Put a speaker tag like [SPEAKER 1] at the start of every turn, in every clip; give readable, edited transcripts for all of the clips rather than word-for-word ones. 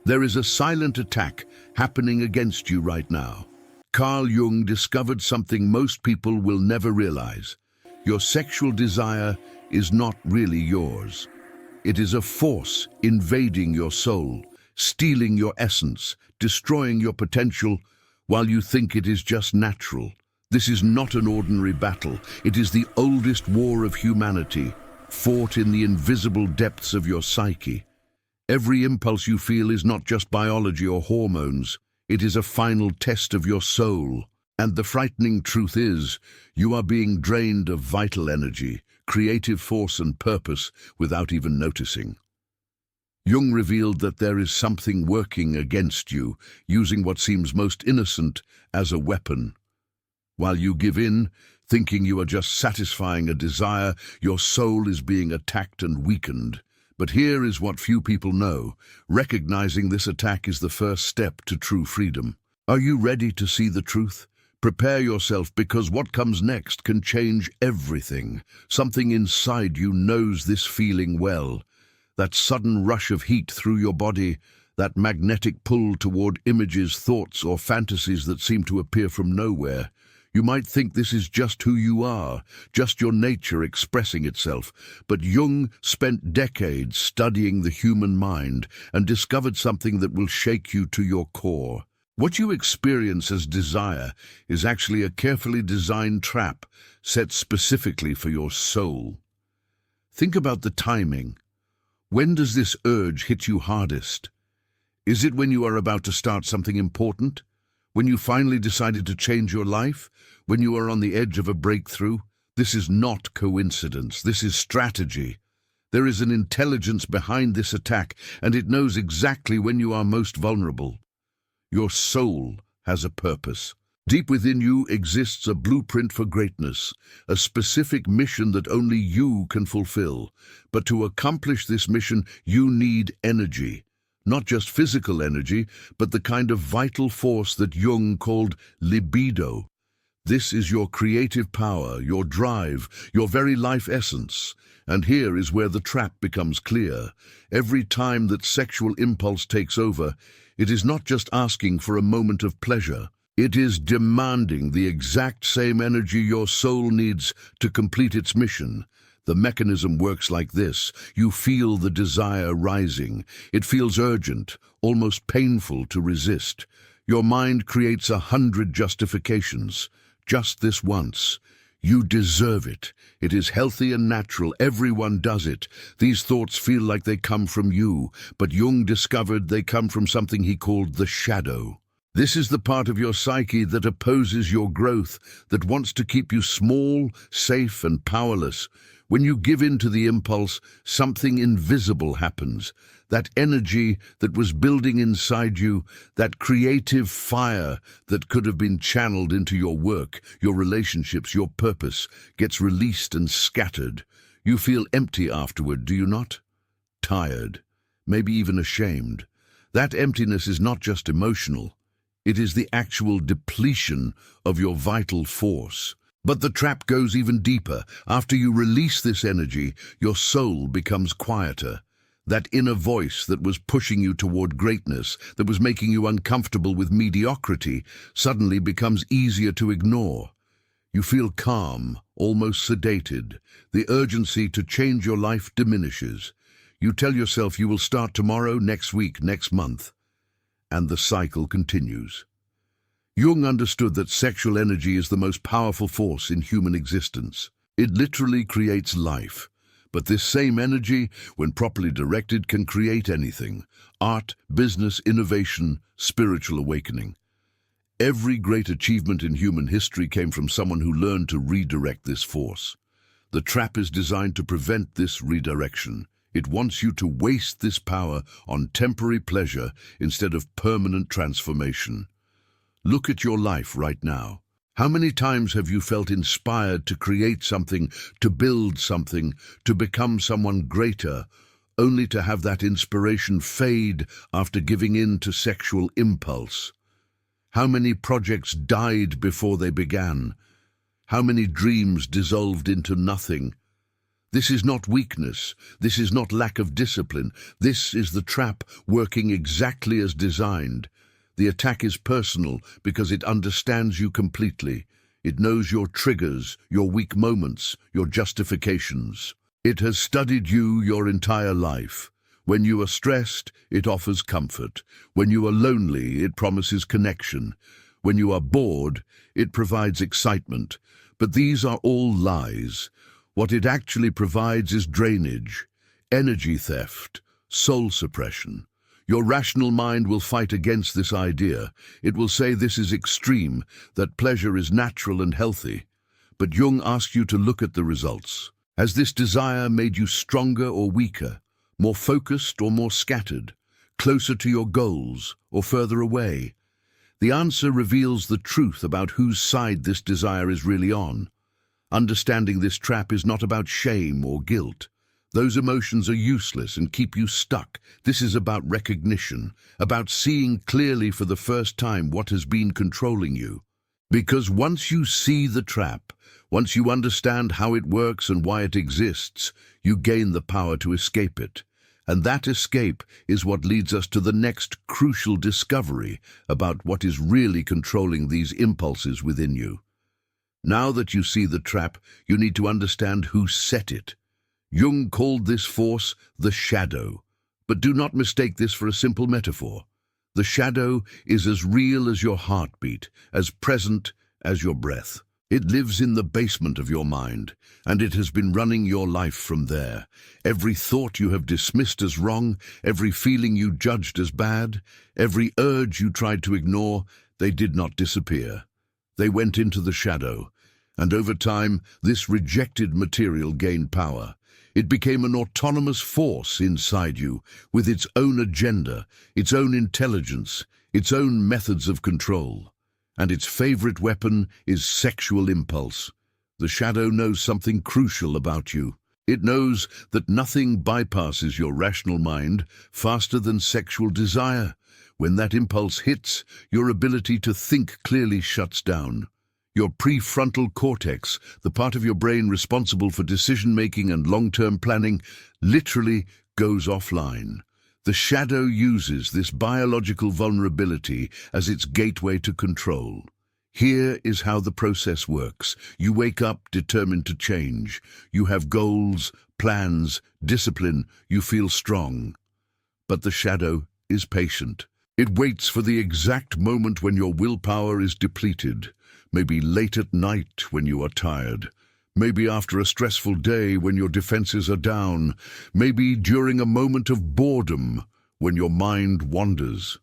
[SPEAKER 1] There is a silent attack happening against you right now. Carl Jung discovered something most people will never realize. Your sexual desire is not really yours. It is a force invading your soul, stealing your essence, destroying your potential while you think it is just natural. This is not an ordinary battle. It is the oldest war of humanity, fought in the invisible depths of your psyche. Every impulse you feel is not just biology or hormones. It is a final test of your soul. And the frightening truth is, you are being drained of vital energy, creative force and purpose without even noticing. Jung revealed that there is something working against you, using what seems most innocent as a weapon. While you give in, thinking you are just satisfying a desire, your soul is being attacked and weakened. But here is what few people know. Recognizing this attack is the first step to true freedom. Are you ready to see the truth? Prepare yourself, because what comes next can change everything. Something inside you knows this feeling well. That sudden rush of heat through your body, that magnetic pull toward images, thoughts, or fantasies that seem to appear from nowhere. You might think this is just who you are, just your nature expressing itself. But Jung spent decades studying the human mind and discovered something that will shake you to your core. What you experience as desire is actually a carefully designed trap set specifically for your soul. Think about the timing. When does this urge hit you hardest? Is it when you are about to start something important? When you finally decided to change your life? When you are on the edge of a breakthrough? This is not coincidence. This is strategy. There is an intelligence behind this attack, and it knows exactly when you are most vulnerable. Your soul has a purpose. Deep within you exists a blueprint for greatness, a specific mission that only you can fulfill. But to accomplish this mission, you need energy. Not just physical energy, but the kind of vital force that Jung called libido. This is your creative power, your drive, your very life essence. And here is where the trap becomes clear. Every time that sexual impulse takes over, it is not just asking for a moment of pleasure. It is demanding the exact same energy your soul needs to complete its mission. The mechanism works like this. You feel the desire rising. It feels urgent, almost painful to resist. Your mind creates 100 justifications. Just this once. You deserve it. It is healthy and natural. Everyone does it. These thoughts feel like they come from you, but Jung discovered they come from something he called the shadow. This is the part of your psyche that opposes your growth, that wants to keep you small, safe, and powerless. When you give in to the impulse, something invisible happens. That energy that was building inside you, that creative fire that could have been channeled into your work, your relationships, your purpose, gets released and scattered. You feel empty afterward, do you not? Tired, maybe even ashamed. That emptiness is not just emotional. It is the actual depletion of your vital force. But the trap goes even deeper. After you release this energy, your soul becomes quieter. That inner voice that was pushing you toward greatness, that was making you uncomfortable with mediocrity, suddenly becomes easier to ignore. You feel calm, almost sedated. The urgency to change your life diminishes. You tell yourself you will start tomorrow, next week, next month. And the cycle continues. Jung understood that sexual energy is the most powerful force in human existence. It literally creates life. But this same energy, when properly directed, can create anything: art, business, innovation, spiritual awakening. Every great achievement in human history came from someone who learned to redirect this force. The trap is designed to prevent this redirection. It wants you to waste this power on temporary pleasure instead of permanent transformation. Look at your life right now. How many times have you felt inspired to create something, to build something, to become someone greater, only to have that inspiration fade after giving in to sexual impulse? How many projects died before they began? How many dreams dissolved into nothing? This is not weakness. This is not lack of discipline. This is the trap working exactly as designed. The attack is personal because it understands you completely. It knows your triggers, your weak moments, your justifications. It has studied you your entire life. When you are stressed, it offers comfort. When you are lonely, it promises connection. When you are bored, it provides excitement. But these are all lies. What it actually provides is drainage, energy theft, soul suppression. Your rational mind will fight against this idea. It will say this is extreme, that pleasure is natural and healthy. But Jung asks you to look at the results. Has this desire made you stronger or weaker, more focused or more scattered, closer to your goals or further away? The answer reveals the truth about whose side this desire is really on. Understanding this trap is not about shame or guilt. Those emotions are useless and keep you stuck. This is about recognition, about seeing clearly for the first time what has been controlling you. Because once you see the trap, once you understand how it works and why it exists, you gain the power to escape it. And that escape is what leads us to the next crucial discovery about what is really controlling these impulses within you. Now that you see the trap, you need to understand who set it. Jung called this force the shadow. But do not mistake this for a simple metaphor. The shadow is as real as your heartbeat, as present as your breath. It lives in the basement of your mind, and it has been running your life from there. Every thought you have dismissed as wrong, every feeling you judged as bad, every urge you tried to ignore, they did not disappear. They went into the shadow, and over time, this rejected material gained power. It became an autonomous force inside you, with its own agenda, its own intelligence, its own methods of control. And its favorite weapon is sexual impulse. The shadow knows something crucial about you. It knows that nothing bypasses your rational mind faster than sexual desire. When that impulse hits, your ability to think clearly shuts down. Your prefrontal cortex, the part of your brain responsible for decision-making and long-term planning, literally goes offline. The shadow uses this biological vulnerability as its gateway to control. Here is how the process works. You wake up determined to change. You have goals, plans, discipline. You feel strong. But the shadow is patient. It waits for the exact moment when your willpower is depleted. Maybe late at night when you are tired. Maybe after a stressful day when your defenses are down. Maybe during a moment of boredom when your mind wanders.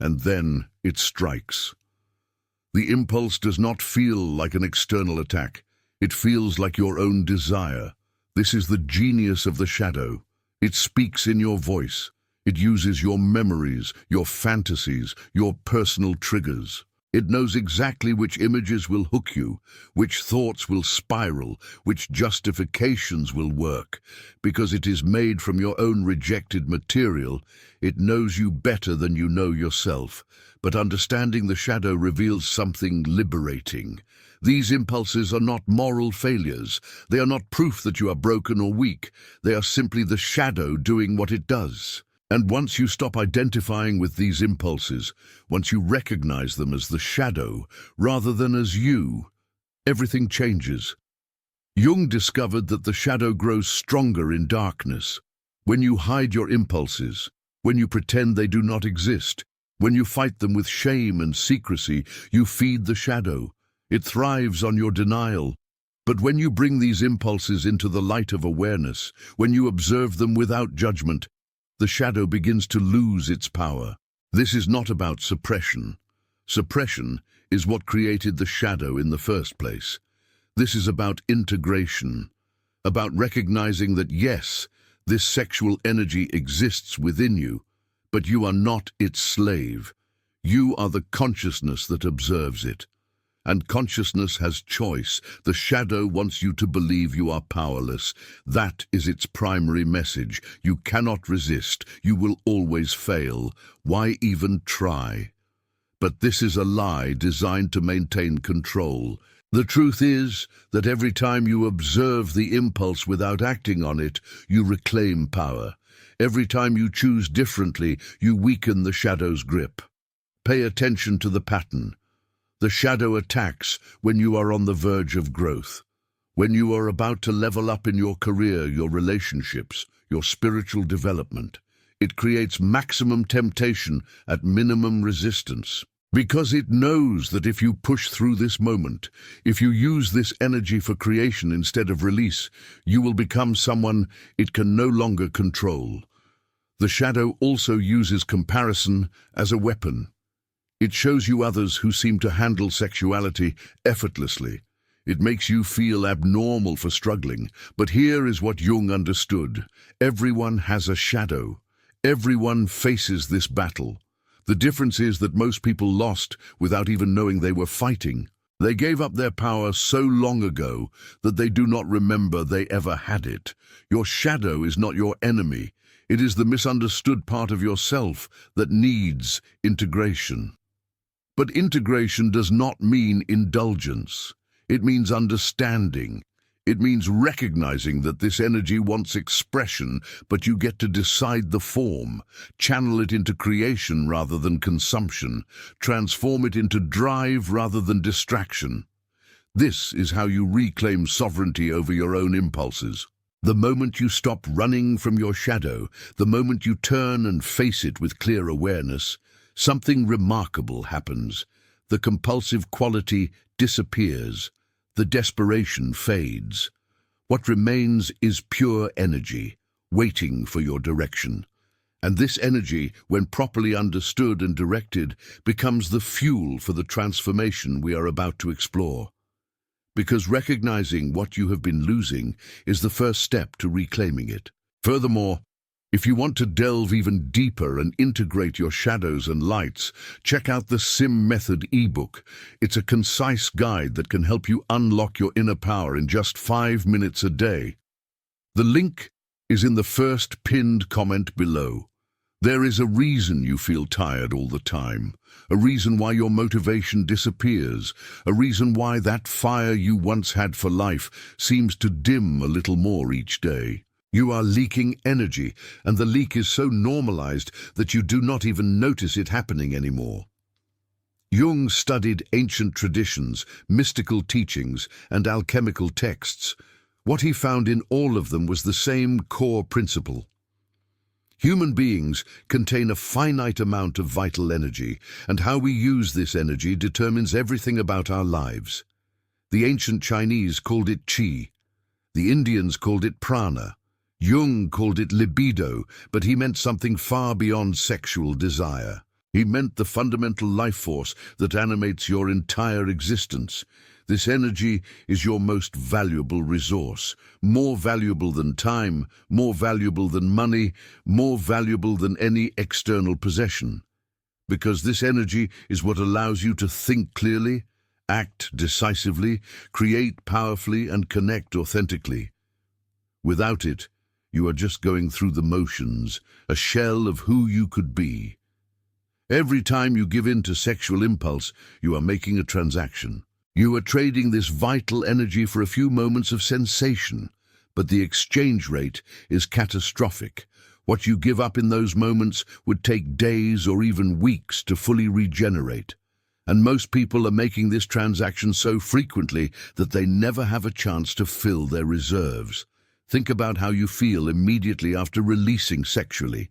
[SPEAKER 1] And then it strikes. The impulse does not feel like an external attack. It feels like your own desire. This is the genius of the shadow. It speaks in your voice. It uses your memories, your fantasies, your personal triggers. It knows exactly which images will hook you, which thoughts will spiral, which justifications will work. Because it is made from your own rejected material, it knows you better than you know yourself. But understanding the shadow reveals something liberating. These impulses are not moral failures. They are not proof that you are broken or weak. They are simply the shadow doing what it does. And once you stop identifying with these impulses, once you recognize them as the shadow rather than as you, everything changes. Jung discovered that the shadow grows stronger in darkness. When you hide your impulses, when you pretend they do not exist, when you fight them with shame and secrecy, you feed the shadow. It thrives on your denial. But when you bring these impulses into the light of awareness, when you observe them without judgment, the shadow begins to lose its power. This is not about suppression. Suppression is what created the shadow in the first place. This is about integration, about recognizing that yes, this sexual energy exists within you, but you are not its slave. You are the consciousness that observes it. And consciousness has choice. The shadow wants you to believe you are powerless. That is its primary message. You cannot resist. You will always fail. Why even try? But this is a lie designed to maintain control. The truth is that every time you observe the impulse without acting on it, you reclaim power. Every time you choose differently, you weaken the shadow's grip. Pay attention to the pattern. The shadow attacks when you are on the verge of growth, when you are about to level up in your career, your relationships, your spiritual development. It creates maximum temptation at minimum resistance, because it knows that if you push through this moment, if you use this energy for creation instead of release, you will become someone it can no longer control. The shadow also uses comparison as a weapon. It shows you others who seem to handle sexuality effortlessly. It makes you feel abnormal for struggling. But here is what Jung understood. Everyone has a shadow. Everyone faces this battle. The difference is that most people lost without even knowing they were fighting. They gave up their power so long ago that they do not remember they ever had it. Your shadow is not your enemy. It is the misunderstood part of yourself that needs integration. But integration does not mean indulgence. It means understanding. It means recognizing that this energy wants expression, but you get to decide the form, channel it into creation rather than consumption, transform it into drive rather than distraction. This is how you reclaim sovereignty over your own impulses. The moment you stop running from your shadow, the moment you turn and face it with clear awareness, something remarkable happens. The compulsive quality disappears. The desperation fades. What remains is pure energy, waiting for your direction. And this energy, when properly understood and directed, becomes the fuel for the transformation we are about to explore. Because recognizing what you have been losing is the first step to reclaiming it. Furthermore, if you want to delve even deeper and integrate your shadows and lights, check out the Sim Method ebook. It's a concise guide that can help you unlock your inner power in just 5 minutes a day. The link is in the first pinned comment below. There is a reason you feel tired all the time, a reason why your motivation disappears, a reason why that fire you once had for life seems to dim a little more each day. You are leaking energy, and the leak is so normalized that you do not even notice it happening anymore. Jung studied ancient traditions, mystical teachings, and alchemical texts. What he found in all of them was the same core principle. Human beings contain a finite amount of vital energy, and how we use this energy determines everything about our lives. The ancient Chinese called it qi. The Indians called it prana. Jung called it libido, but he meant something far beyond sexual desire. He meant the fundamental life force that animates your entire existence. This energy is your most valuable resource, more valuable than time, more valuable than money, more valuable than any external possession. Because this energy is what allows you to think clearly, act decisively, create powerfully, and connect authentically. Without it, you are just going through the motions, a shell of who you could be. Every time you give in to sexual impulse, you are making a transaction. You are trading this vital energy for a few moments of sensation, but the exchange rate is catastrophic. What you give up in those moments would take days or even weeks to fully regenerate. And most people are making this transaction so frequently that they never have a chance to fill their reserves. Think about how you feel immediately after releasing sexually.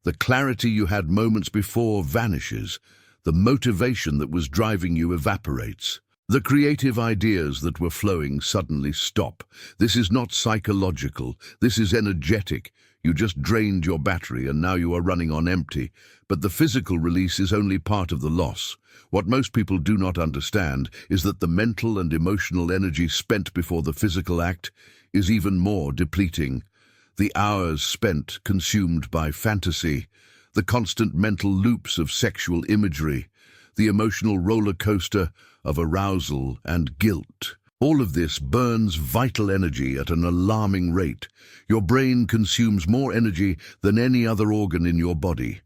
[SPEAKER 1] The clarity you had moments before vanishes. The motivation that was driving you evaporates. The creative ideas that were flowing suddenly stop. This is not psychological. This is energetic. You just drained your battery and now you are running on empty. But the physical release is only part of the loss. What most people do not understand is that the mental and emotional energy spent before the physical act is even more depleting. The hours spent consumed by fantasy, the constant mental loops of sexual imagery, the emotional roller coaster of arousal and guilt. All of this burns vital energy at an alarming rate. Your brain consumes more energy than any other organ in your body.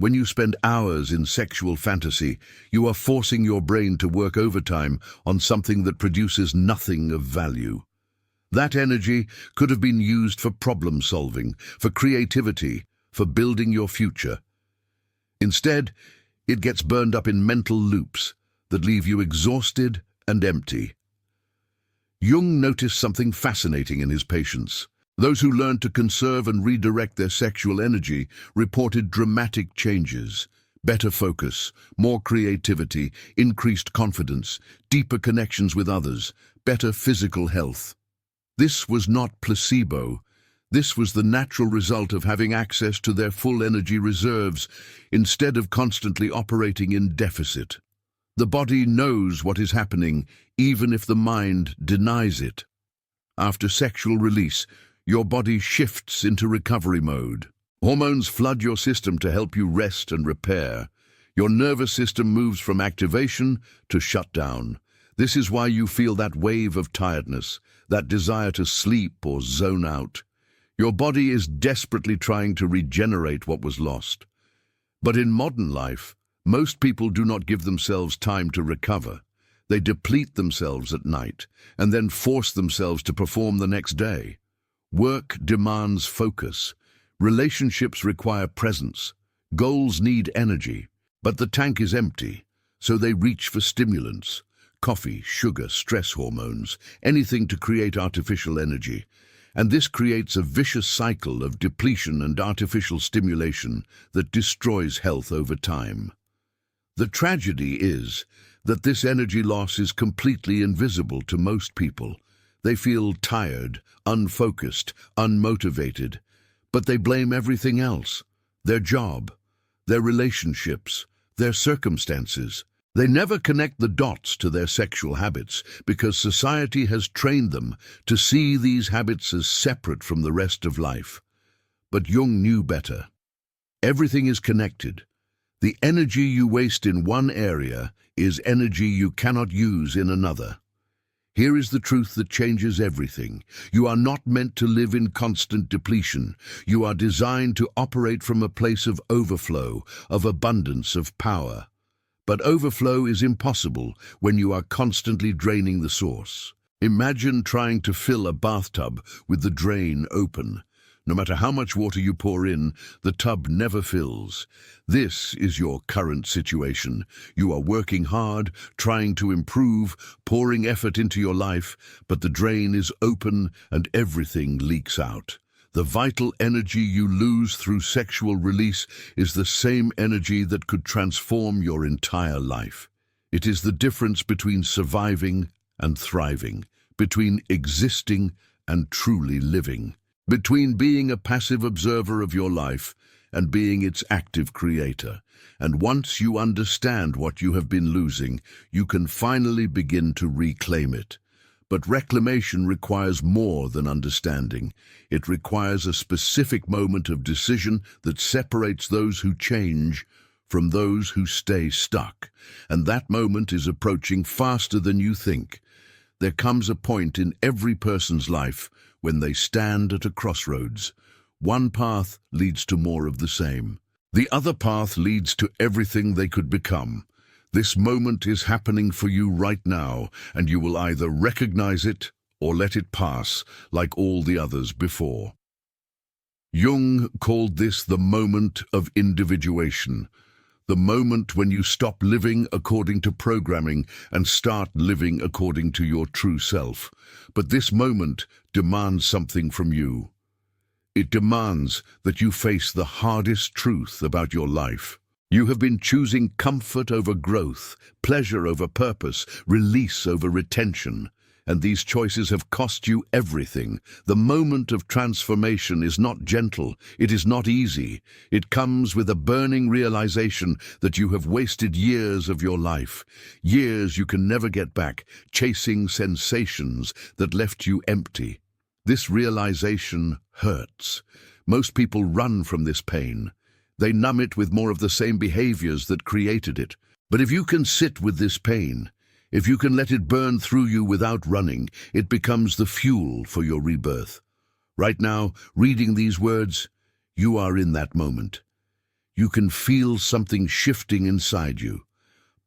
[SPEAKER 1] When you spend hours in sexual fantasy, you are forcing your brain to work overtime on something that produces nothing of value. That energy could have been used for problem solving, for creativity, for building your future. Instead, it gets burned up in mental loops that leave you exhausted and empty. Jung noticed something fascinating in his patients. Those who learned to conserve and redirect their sexual energy reported dramatic changes: better focus, more creativity, increased confidence, deeper connections with others, better physical health. This was not placebo. This was the natural result of having access to their full energy reserves instead of constantly operating in deficit. The body knows what is happening, even if the mind denies it. After sexual release, your body shifts into recovery mode. Hormones flood your system to help you rest and repair. Your nervous system moves from activation to shutdown. This is why you feel that wave of tiredness, that desire to sleep or zone out. Your body is desperately trying to regenerate what was lost. But in modern life, most people do not give themselves time to recover. They deplete themselves at night and then force themselves to perform the next day. Work demands focus. Relationships require presence. Goals need energy. But the tank is empty, so they reach for stimulants. Coffee, sugar, stress hormones, anything to create artificial energy. And this creates a vicious cycle of depletion and artificial stimulation that destroys health over time. The tragedy is that this energy loss is completely invisible to most people. They feel tired, unfocused, unmotivated, but they blame everything else: their job, their relationships, their circumstances. They never connect the dots to their sexual habits because society has trained them to see these habits as separate from the rest of life. But Jung knew better. Everything is connected. The energy you waste in one area is energy you cannot use in another. Here is the truth that changes everything. You are not meant to live in constant depletion. You are designed to operate from a place of overflow, of abundance, of power. But overflow is impossible when you are constantly draining the source. Imagine trying to fill a bathtub with the drain open. No matter how much water you pour in, the tub never fills. This is your current situation. You are working hard, trying to improve, pouring effort into your life, but the drain is open and everything leaks out. The vital energy you lose through sexual release is the same energy that could transform your entire life. It is the difference between surviving and thriving, between existing and truly living, between being a passive observer of your life and being its active creator. And once you understand what you have been losing, you can finally begin to reclaim it. But reclamation requires more than understanding. It requires a specific moment of decision that separates those who change from those who stay stuck. And that moment is approaching faster than you think. There comes a point in every person's life when they stand at a crossroads. One path leads to more of the same. The other path leads to everything they could become. This moment is happening for you right now, and you will either recognize it or let it pass like all the others before. Jung called this the moment of individuation, the moment when you stop living according to programming and start living according to your true self. But this moment demands something from you. It demands that you face the hardest truth about your life. You have been choosing comfort over growth, pleasure over purpose, release over retention. And these choices have cost you everything. The moment of transformation is not gentle. It is not easy. It comes with a burning realization that you have wasted years of your life, years you can never get back, chasing sensations that left you empty. This realization hurts. Most people run from this pain. They numb it with more of the same behaviors that created it. But if you can sit with this pain, if you can let it burn through you without running, it becomes the fuel for your rebirth. Right now, reading these words, you are in that moment. You can feel something shifting inside you.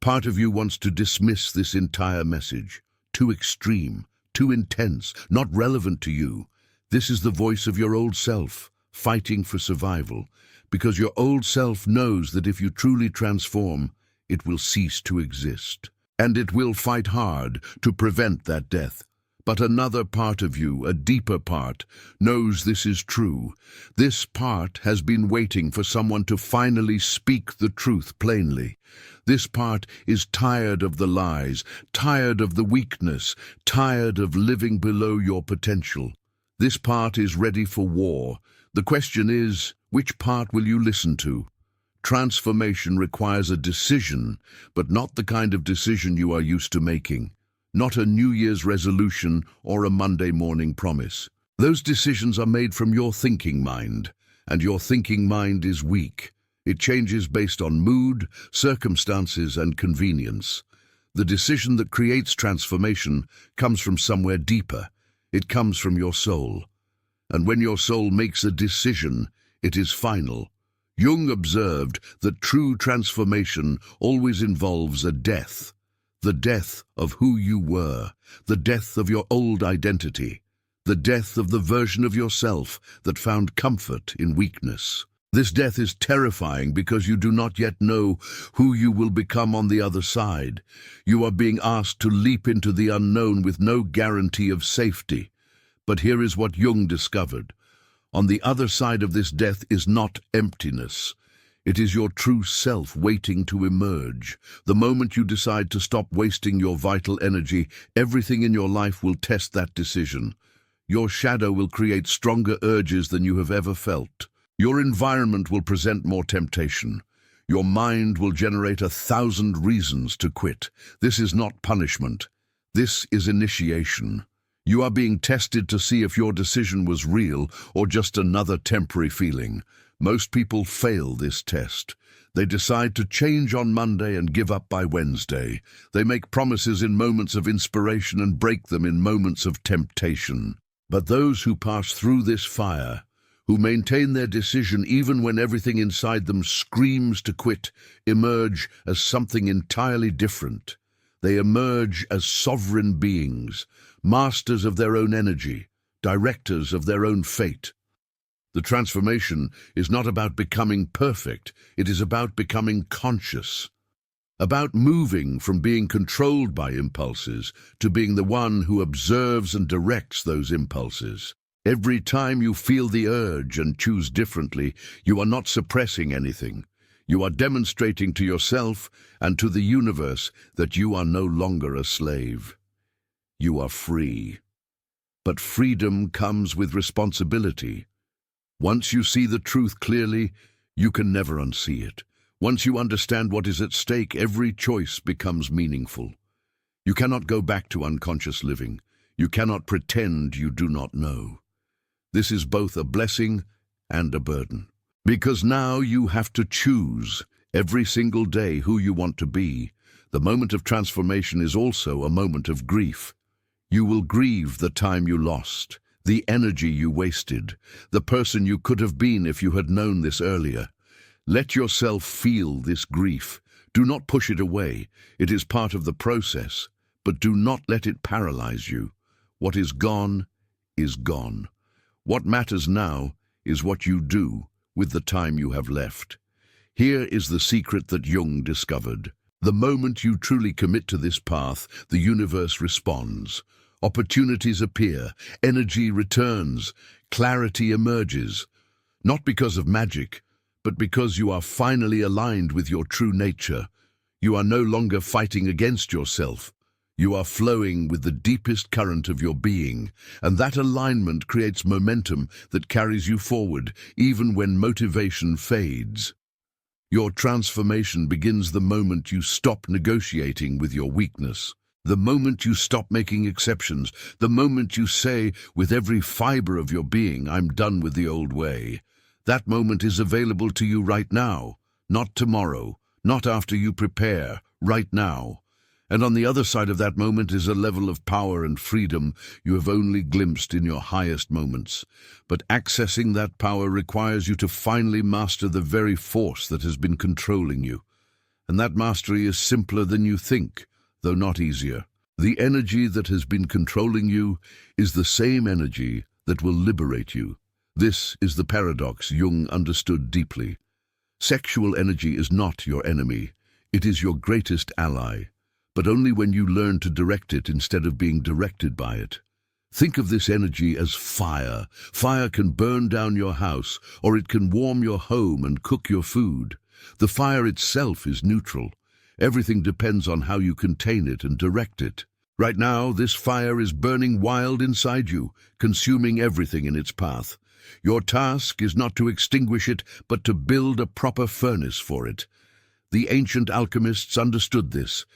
[SPEAKER 1] Part of you wants to dismiss this entire message. Too extreme, too intense, not relevant to you. This is the voice of your old self, fighting for survival, because your old self knows that if you truly transform, it will cease to exist. And it will fight hard to prevent that death. But another part of you, a deeper part, knows this is true. This part has been waiting for someone to finally speak the truth plainly. This part is tired of the lies, tired of the weakness, tired of living below your potential. This part is ready for war. The question is, which part will you listen to? Transformation requires a decision, but not the kind of decision you are used to making. Not a New Year's resolution or a Monday morning promise. Those decisions are made from your thinking mind, and your thinking mind is weak. It changes based on mood, circumstances, and convenience. The decision that creates transformation comes from somewhere deeper. It comes from your soul. And when your soul makes a decision, it is final. Jung observed that true transformation always involves a death. The death of who you were, the death of your old identity, the death of the version of yourself that found comfort in weakness. This death is terrifying because you do not yet know who you will become on the other side. You are being asked to leap into the unknown with no guarantee of safety. But here is what Jung discovered. On the other side of this death is not emptiness. It is your true self waiting to emerge. The moment you decide to stop wasting your vital energy, everything in your life will test that decision. Your shadow will create stronger urges than you have ever felt. Your environment will present more temptation. Your mind will generate 1,000 reasons to quit. This is not punishment. This is initiation. You are being tested to see if your decision was real or just another temporary feeling. Most people fail this test. They decide to change on Monday and give up by Wednesday. They make promises in moments of inspiration and break them in moments of temptation. But those who pass through this fire, who maintain their decision even when everything inside them screams to quit, emerge as something entirely different. They emerge as sovereign beings, masters of their own energy, directors of their own fate. The transformation is not about becoming perfect, it is about becoming conscious. About moving from being controlled by impulses to being the one who observes and directs those impulses. Every time you feel the urge and choose differently, you are not suppressing anything. You are demonstrating to yourself and to the universe that you are no longer a slave. You are free. But freedom comes with responsibility. Once you see the truth clearly, you can never unsee it. Once you understand what is at stake, every choice becomes meaningful. You cannot go back to unconscious living. You cannot pretend you do not know. This is both a blessing and a burden. Because now you have to choose every single day who you want to be. The moment of transformation is also a moment of grief. You will grieve the time you lost, the energy you wasted, the person you could have been if you had known this earlier. Let yourself feel this grief. Do not push it away. It is part of the process, but do not let it paralyze you. What is gone is gone. What matters now is what you do with the time you have left. Here is the secret that Jung discovered. The moment you truly commit to this path, the universe responds. Opportunities appear, energy returns, clarity emerges. Not because of magic, but because you are finally aligned with your true nature. You are no longer fighting against yourself. You are flowing with the deepest current of your being, and that alignment creates momentum that carries you forward, even when motivation fades. Your transformation begins the moment you stop negotiating with your weakness. The moment you stop making exceptions, the moment you say with every fiber of your being, I'm done with the old way. That moment is available to you right now, not tomorrow, not after you prepare, right now. And on the other side of that moment is a level of power and freedom you have only glimpsed in your highest moments. But accessing that power requires you to finally master the very force that has been controlling you. And that mastery is simpler than you think, though not easier. The energy that has been controlling you is the same energy that will liberate you. This is the paradox Jung understood deeply. Sexual energy is not your enemy. It is your greatest ally, but only when you learn to direct it instead of being directed by it. Think of this energy as fire. Fire can burn down your house, or it can warm your home and cook your food. The fire itself is neutral. Everything depends on how you contain it and direct it. Right now, this fire is burning wild inside you, consuming everything in its path. Your task is not to extinguish it, but to build a proper furnace for it. The ancient alchemists understood this.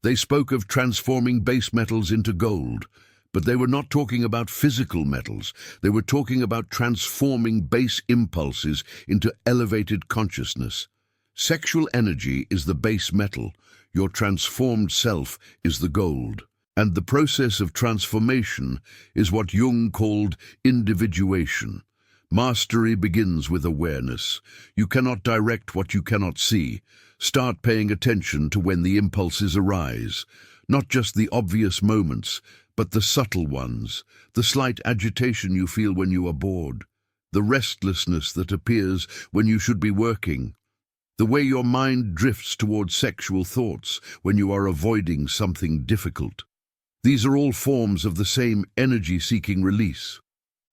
[SPEAKER 1] They spoke of transforming base metals into gold, but they were not talking about physical metals. They were talking about transforming base impulses into elevated consciousness. Sexual energy is the base metal. Your transformed self is the gold. And the process of transformation is what Jung called individuation. Mastery begins with awareness. You cannot direct what you cannot see. Start paying attention to when the impulses arise. Not just the obvious moments, but the subtle ones. The slight agitation you feel when you are bored. The restlessness that appears when you should be working. The way your mind drifts towards sexual thoughts when you are avoiding something difficult. These are all forms of the same energy-seeking release.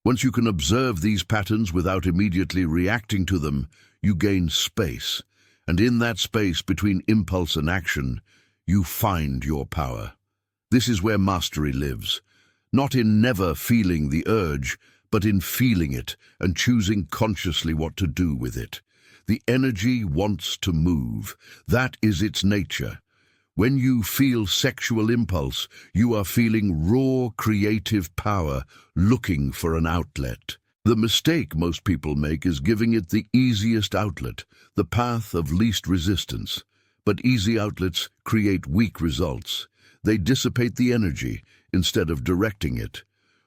[SPEAKER 1] Once you can observe these patterns without immediately reacting to them, you gain space. And in that space between impulse and action, you find your power. This is where mastery lives. Not in never feeling the urge, but in feeling it and choosing consciously what to do with it. The energy wants to move. That is its nature. When you feel sexual impulse, you are feeling raw creative power looking for an outlet. The mistake most people make is giving it the easiest outlet, the path of least resistance. But easy outlets create weak results. They dissipate the energy instead of directing it.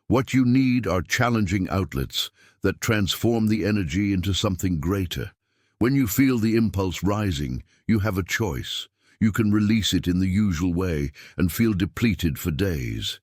[SPEAKER 1] What you need are challenging outlets that transform the energy into something greater. When you feel the impulse rising, you have a choice. You can release it in the usual way and feel depleted for days.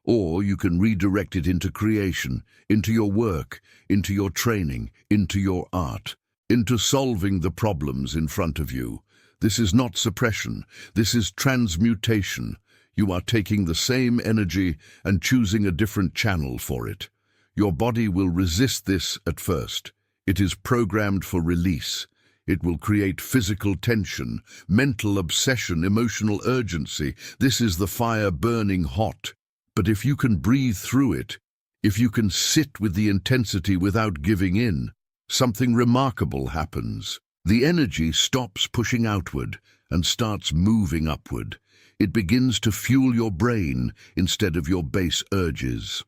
[SPEAKER 1] Or you can redirect it into creation, into your work, into your training, into your art, into solving the problems in front of you. This is not suppression. This is transmutation. You are taking the same energy and choosing a different channel for it. Your body will resist this at first. It is programmed for release. It will create physical tension, mental obsession, emotional urgency. This is the fire burning hot. But if you can breathe through it, if you can sit with the intensity without giving in, something remarkable happens. The energy stops pushing outward and starts moving upward. It begins to fuel your brain instead of your base urges.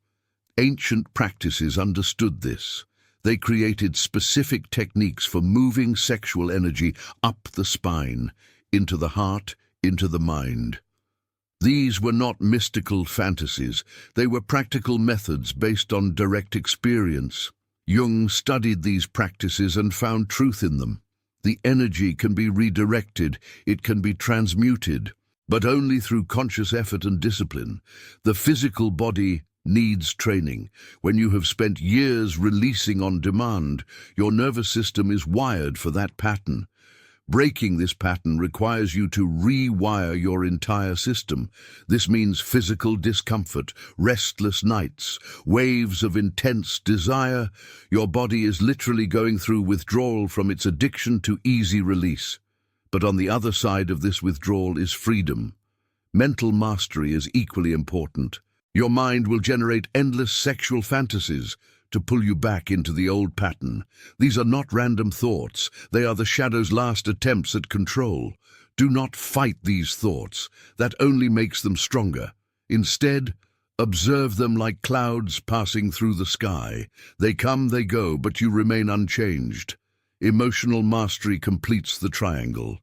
[SPEAKER 1] Ancient practices understood this. They created specific techniques for moving sexual energy up the spine, into the heart, into the mind. These were not mystical fantasies. They were practical methods based on direct experience. Jung studied these practices and found truth in them. The energy can be redirected, it can be transmuted, but only through conscious effort and discipline. The physical body needs training. When you have spent years releasing on demand, your nervous system is wired for that pattern. Breaking this pattern requires you to rewire your entire system. This means physical discomfort, restless nights, waves of intense desire. Your body is literally going through withdrawal from its addiction to easy release. But on the other side of this withdrawal is freedom. Mental mastery is equally important. Your mind will generate endless sexual fantasies to pull you back into the old pattern. These are not random thoughts. They are the shadow's last attempts at control. Do not fight these thoughts. That only makes them stronger. Instead, observe them like clouds passing through the sky. They come, they go, but you remain unchanged. Emotional mastery completes the triangle.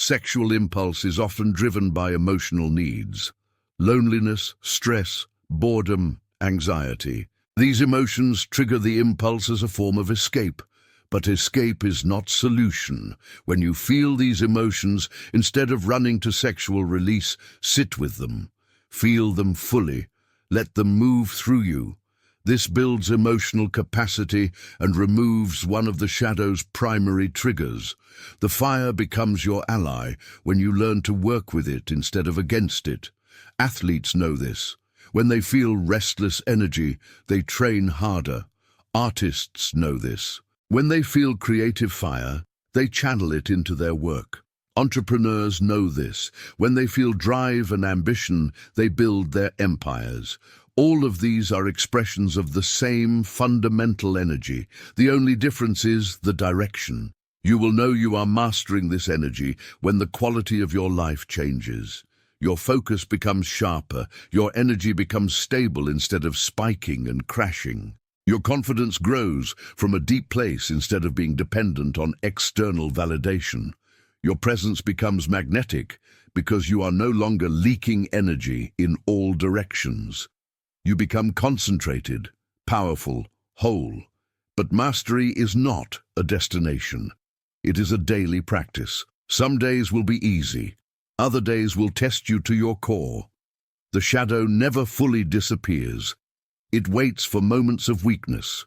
[SPEAKER 1] sexual impulse is often driven by emotional needs. Loneliness, stress, boredom, anxiety. These emotions trigger the impulse as a form of escape. But escape is not solution. When you feel these emotions, instead of running to sexual release, sit with them. Feel them fully. Let them move through you. This builds emotional capacity and removes one of the shadow's primary triggers. The fire becomes your ally when you learn to work with it instead of against it. Athletes know this. When they feel restless energy, they train harder. Artists know this. When they feel creative fire, they channel it into their work. Entrepreneurs know this. When they feel drive and ambition, they build their empires. All of these are expressions of the same fundamental energy. The only difference is the direction. You will know you are mastering this energy when the quality of your life changes. Your focus becomes sharper. Your energy becomes stable instead of spiking and crashing. Your confidence grows from a deep place instead of being dependent on external validation. Your presence becomes magnetic because you are no longer leaking energy in all directions. You become concentrated, powerful, whole. But mastery is not a destination. It is a daily practice. Some days will be easy. Other days will test you to your core. The shadow never fully disappears. It waits for moments of weakness.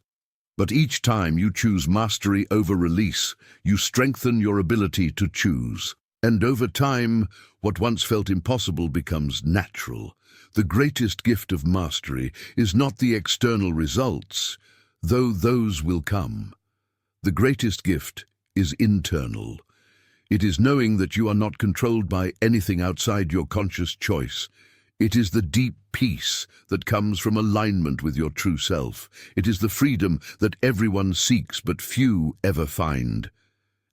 [SPEAKER 1] But each time you choose mastery over release, you strengthen your ability to choose. And over time, what once felt impossible becomes natural. The greatest gift of mastery is not the external results, though those will come. The greatest gift is internal. It is knowing that you are not controlled by anything outside your conscious choice. It is the deep peace that comes from alignment with your true self. It is the freedom that everyone seeks but few ever find.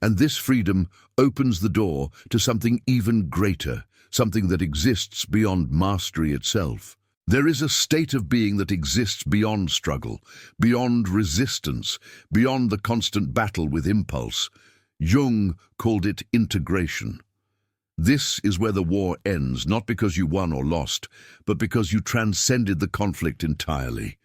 [SPEAKER 1] And this freedom opens the door to something even greater, something that exists beyond mastery itself. There is a state of being that exists beyond struggle, beyond resistance, beyond the constant battle with impulse. Jung called it integration. This is where the war ends, not because you won or lost, but because you transcended the conflict entirely.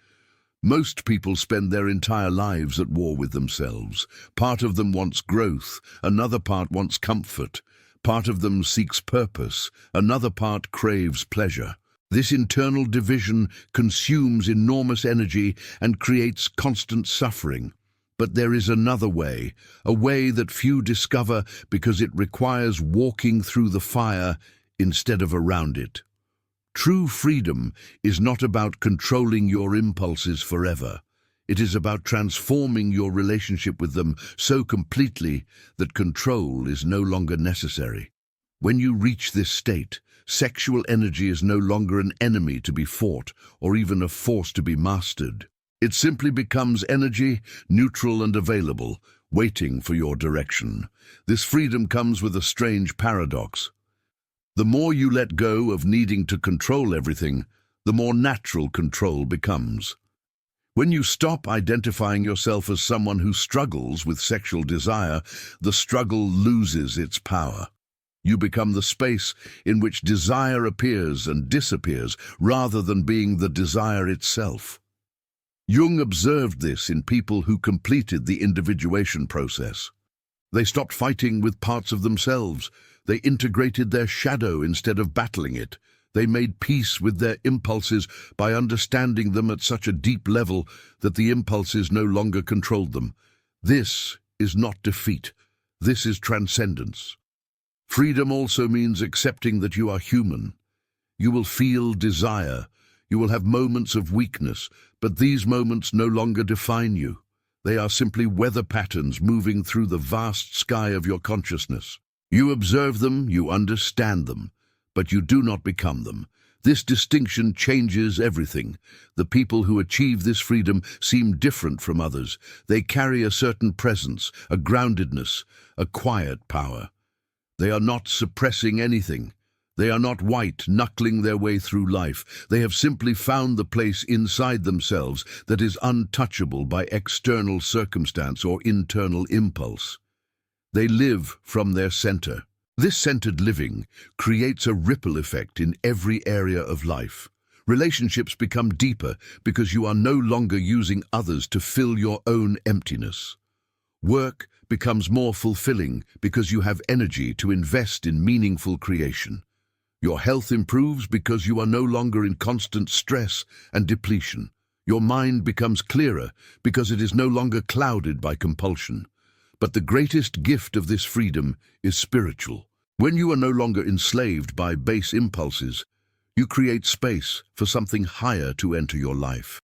[SPEAKER 1] Most people spend their entire lives at war with themselves. Part of them wants growth, another part wants comfort. Part of them seeks purpose, another part craves pleasure. This internal division consumes enormous energy and creates constant suffering. But there is another way, a way that few discover because it requires walking through the fire instead of around it. True freedom is not about controlling your impulses forever. It is about transforming your relationship with them so completely that control is no longer necessary. When you reach this state, sexual energy is no longer an enemy to be fought or even a force to be mastered. It simply becomes energy, neutral and available, waiting for your direction. This freedom comes with a strange paradox. The more you let go of needing to control everything, the more natural control becomes. When you stop identifying yourself as someone who struggles with sexual desire, the struggle loses its power. You become the space in which desire appears and disappears, rather than being the desire itself. Jung observed this in people who completed the individuation process. They stopped fighting with parts of themselves. They integrated their shadow instead of battling it. They made peace with their impulses by understanding them at such a deep level that the impulses no longer controlled them. This is not defeat. This is transcendence. Freedom also means accepting that you are human. You will feel desire. You will have moments of weakness, but these moments no longer define you. They are simply weather patterns moving through the vast sky of your consciousness. You observe them, you understand them, but you do not become them. This distinction changes everything. The people who achieve this freedom seem different from others. They carry a certain presence, a groundedness, a quiet power. They are not suppressing anything. They are not white-knuckling their way through life. They have simply found the place inside themselves that is untouchable by external circumstance or internal impulse. They live from their center. This centered living creates a ripple effect in every area of life. Relationships become deeper because you are no longer using others to fill your own emptiness. Work becomes more fulfilling because you have energy to invest in meaningful creation. Your health improves because you are no longer in constant stress and depletion. Your mind becomes clearer because it is no longer clouded by compulsion. But the greatest gift of this freedom is spiritual. When you are no longer enslaved by base impulses, you create space for something higher to enter your life.